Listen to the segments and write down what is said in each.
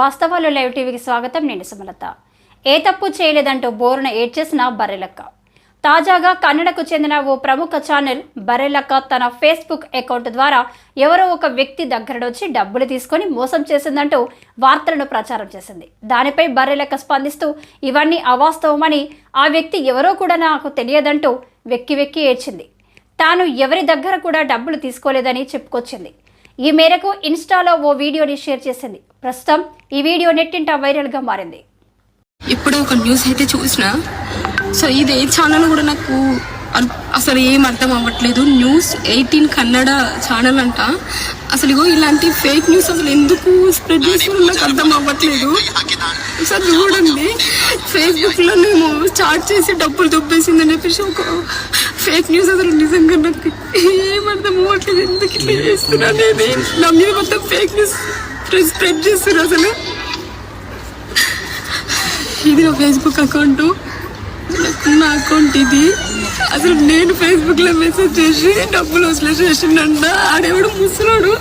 వాస్తవాలు లైవ్ టీవీకి స్వాగతం. నేను సుమలత. ఏ తప్పు చేయలేదంటూ బోరున ఏడ్చేసిన బర్రెలక్క. తాజాగా కన్నడకు చెందిన ఓ ప్రముఖ ఛానల్ బర్రెలక్క తన ఫేస్బుక్ అకౌంట్ ద్వారా ఎవరో ఒక వ్యక్తి దగ్గరడొచ్చి డబ్బులు తీసుకొని మోసం చేసిందంటూ వార్తలను ప్రచారం చేసింది. దానిపై బర్రెలక్క స్పందిస్తూ ఇవన్నీ అవాస్తవమని, ఆ వ్యక్తి ఎవరో కూడా నాకు తెలియదంటూ వెక్కి వెక్కి ఏడ్చింది. తాను ఎవరి దగ్గర కూడా డబ్బులు తీసుకోలేదని చెప్పుకొచ్చింది. ఈ మేరకు ఇన్స్టాలో ఓ వీడియోని షేర్ చేసింది. ప్రస్తుతం ఈ వీడియో నెట్టింట వైరల్గా మారింది. ఇప్పుడే ఒక న్యూస్ అయితే చూసిన. సో ఇది ఏ ఛానల్ కూడా నాకు అసలు ఏం అర్థం అవ్వట్లేదు. న్యూస్ 18 కన్నడ ఛానల్ అంట. అసలు ఇగో ఇలాంటి ఫేక్ న్యూస్ అసలు ఎందుకు స్ప్రెడ్ చేస్తున్నా నాకు అర్థం అవ్వట్లేదు. సార్ చూడండి, ఫేస్బుక్లో నేను చాట్ చేసి డబ్బులు దొబ్బేసిందని చెప్పేసి ఒక ఫేక్ న్యూస్. అసలు నిజంగా నాకు ఏం అర్థం అవ్వట్లేదు. ఎందుకు ఇట్లా చేస్తున్నా అనేది నా మీద మొత్తం ఫేక్ న్యూస్ స్ప్రెడ్ చేస్తున్నారు. అసలు ఇది నా ఫేస్బుక్ అకౌంట్, నా అకౌంట్ ఇది. అసలు నేను ఫేస్బుక్లో మెసేజ్ చేసి డబ్బులు వసూలు చేసిండ. ఆడేవాడు ముసలోడు.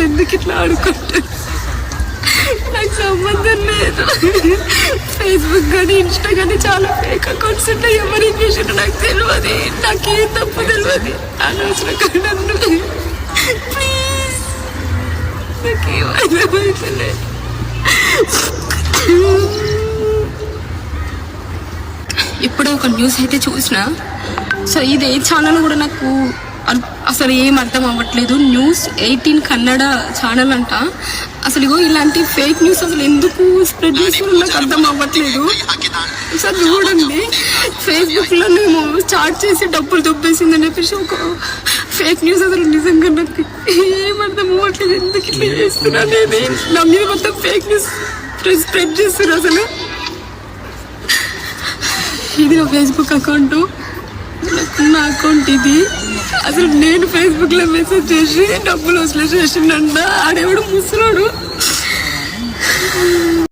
ఎందుకు ఇట్లా ఆడుకుంటారు? నాకు సంబంధం లేదు. ఫేస్బుక్ కానీ ఇన్స్టా కానీ చాలా ఫేక్ అకౌంట్స్ ఉంటాయి. ఎవరు చేసినా నాకు తెలియదు. నాకేం తప్పు తెలియదు. అనవసరంగా నన్ను ప్లీజ్ నాకేమైనా ఇప్పుడే ఒక న్యూస్ అయితే చూసిన. సో ఇది ఏ ఛానల్ కూడా నాకు అసలు ఏం అర్థం అవ్వట్లేదు. న్యూస్ 18 కన్నడ ఛానల్ అంట. అసలు ఇగో ఇలాంటి ఫేక్ న్యూస్ అసలు ఎందుకు స్ప్రెడ్ చేస్తున్నా నాకు అర్థం అవ్వట్లేదు. సార్ చూడండి, ఫేస్బుక్లో నేను చాట్ చేసి డబ్బులు దొబ్బేసిందని చెప్పేసి ఒక ఫేక్ న్యూస్. అసలు నిజంగా నాకు ఏం అర్థం అవ్వట్లేదు. ఎందుకు ఇట్లా చేస్తున్నా అనేది నా మీద మొత్తం ఫేక్ న్యూస్ స్ప్రెడ్ చేస్తున్నారు. అసలు ఇది నా ఫేస్బుక్ అకౌంట్, నా అకౌంట్ ఇది. అసలు నేను ఫేస్బుక్లో మెసేజ్ చేసి డబ్బులు వసూలు చేసిండ. ఆడేవాడు ముసలోడు.